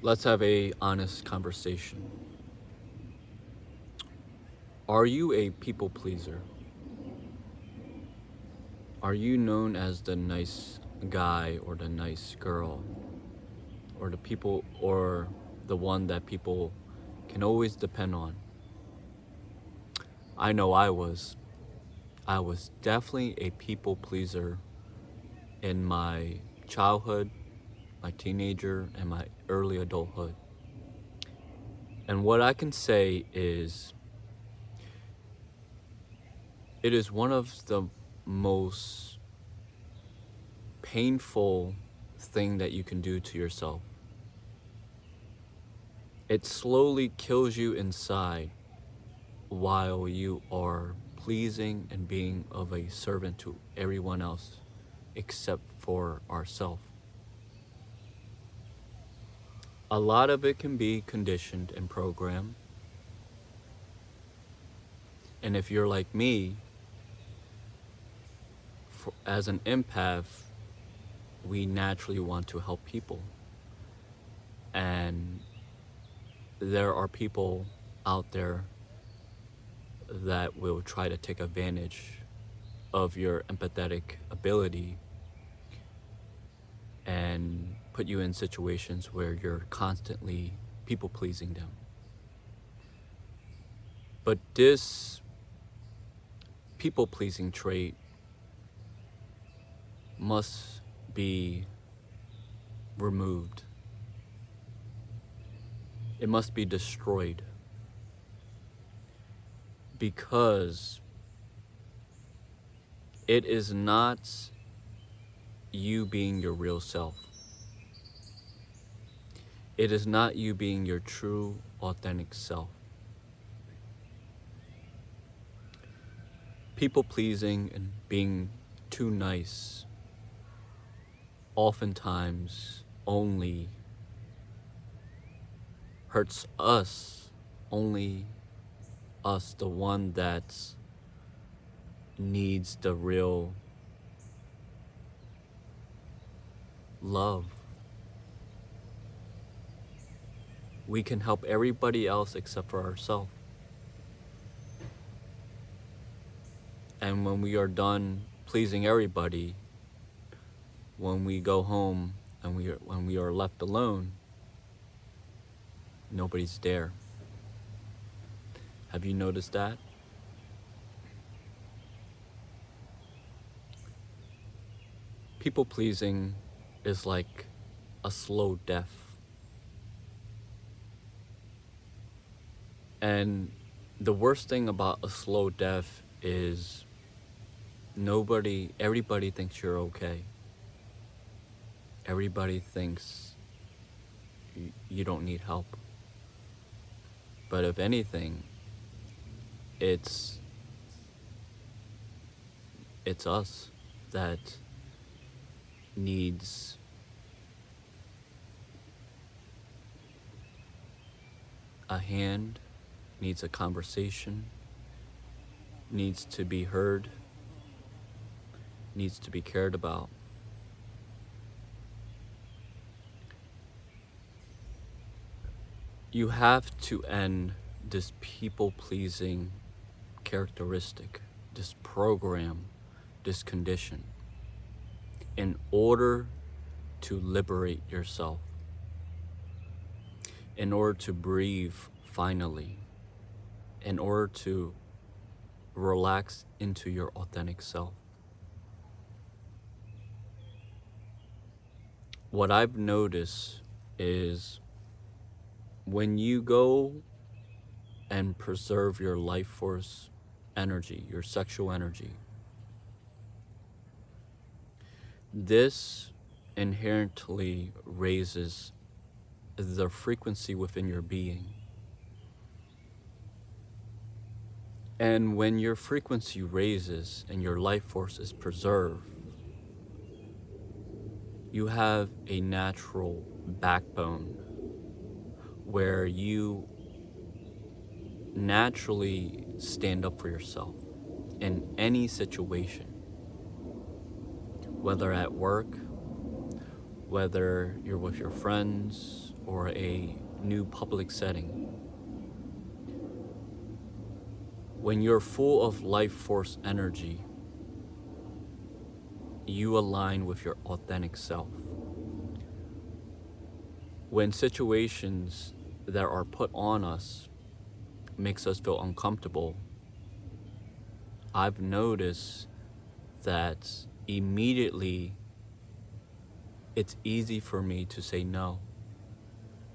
Let's have a honest conversation. Are you a people pleaser? Are you known as the nice guy or the nice girl or the one that people can always depend on? I know I was. I was definitely a people pleaser in my childhood, my teenager, and my early adulthood. And what I can say is it is one of the most painful thing that you can do to yourself. It slowly kills you inside while you are pleasing and being of a servant to everyone else except for ourselves. A lot of it can be conditioned and programmed. And if you're like me, as an empath, we naturally want to help people. And there are people out there that will try to take advantage of your empathetic ability and put you in situations where you're constantly people pleasing them. But this people pleasing trait must be removed. It must be destroyed because it is not you being your real self. It is not you being your true, authentic self. People pleasing and being too nice oftentimes only hurts us, only us, the one that needs the real love. We can help everybody else except for ourselves. And when we are done pleasing everybody, when we go home and when we are left alone, nobody's there. Have you noticed that? People pleasing is like a slow death. And the worst thing about a slow death is everybody thinks you're okay. Everybody thinks you don't need help. But if anything, it's us that needs a hand, needs a conversation, needs to be heard, needs to be cared about. You have to end this people-pleasing characteristic, this program, this condition, in order to liberate yourself, in order to breathe finally, in order to relax into your authentic self. What I've noticed is when you go and preserve your life force energy, your sexual energy, this inherently raises the frequency within your being. And when your frequency raises and your life force is preserved, you have a natural backbone where you naturally stand up for yourself in any situation, whether at work whether you're with your friends or a new public setting. When you're full of life force energy, you align with your authentic self. When situations that are put on us makes us feel uncomfortable, I've noticed that immediately it's easy for me to say no.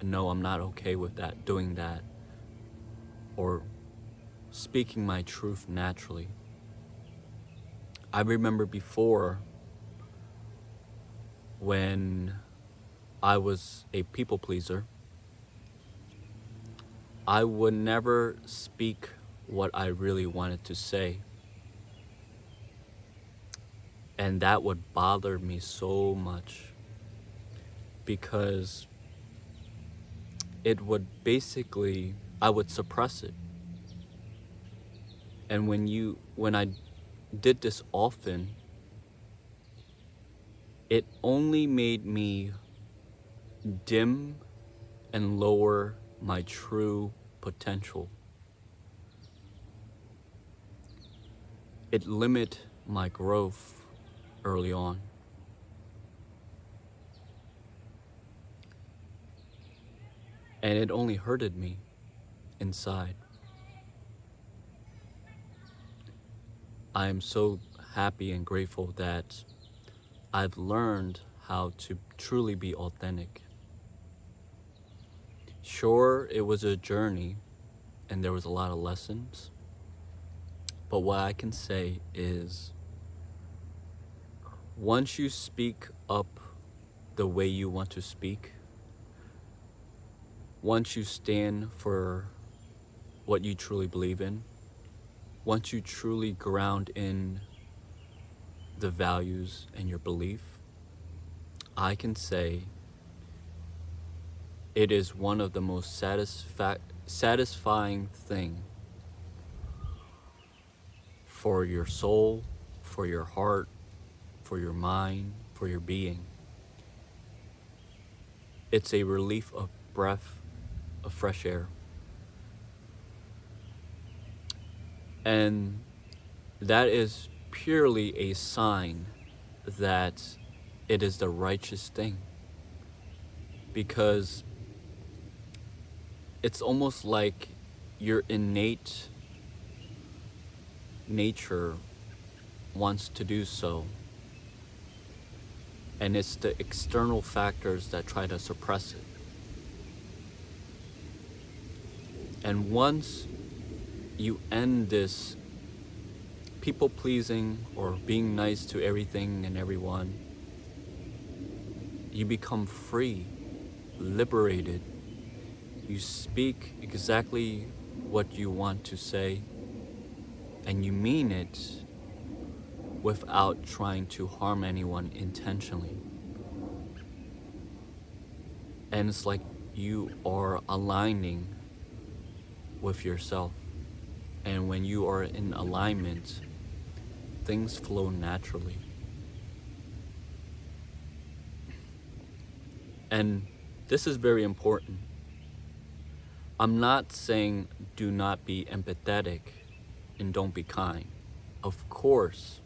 No, I'm not okay with that, doing that, or speaking my truth naturally. I remember before when I was a people pleaser, I would never speak what I really wanted to say. And that would bother me so much because it would basically, I would suppress it. And when I did this often, it only made me dim and lower my true potential. It limited my growth early on. And it only hurted me inside. I am so happy and grateful that I've learned how to truly be authentic. Sure, it was a journey and there was a lot of lessons, but what I can say is once you speak up the way you want to speak, once you stand for what you truly believe in, once you truly ground in the values and your belief, I can say it is one of the most satisfying thing for your soul, for your heart, for your mind, for your being. It's a relief of breath, of fresh air. And that is purely a sign that it is the righteous thing. Because it's almost like your innate nature wants to do so. And it's the external factors that try to suppress it. And once you end this people pleasing or being nice to everything and everyone, you become free, liberated. You speak exactly what you want to say, and you mean it without trying to harm anyone intentionally. And it's like you are aligning with yourself. And when you are in alignment, things flow naturally. And this is very important. I'm not saying do not be empathetic and don't be kind. Of course,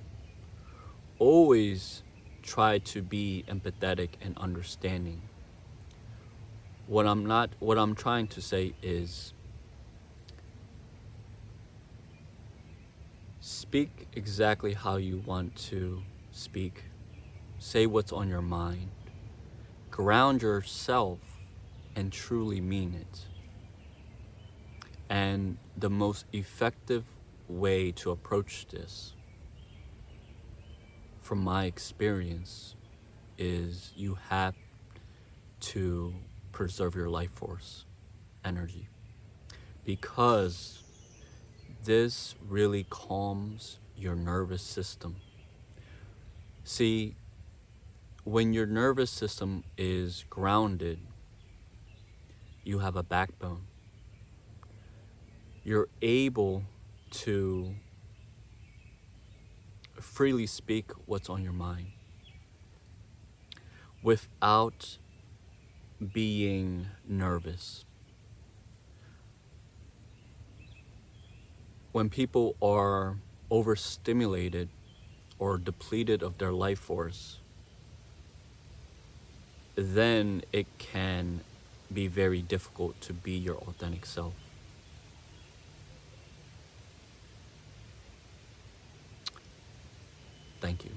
always try to be empathetic and understanding. What I'm trying to say is speak exactly how you want to speak. Say what's on your mind. Ground yourself and truly mean it. And the most effective way to approach this, from my experience, is you have to preserve your life force energy, because this really calms your nervous system. See, when your nervous system is grounded, you have a backbone. You're able to freely speak what's on your mind. without being nervous. When people are overstimulated or depleted of their life force, then it can be very difficult to be your authentic self. Thank you.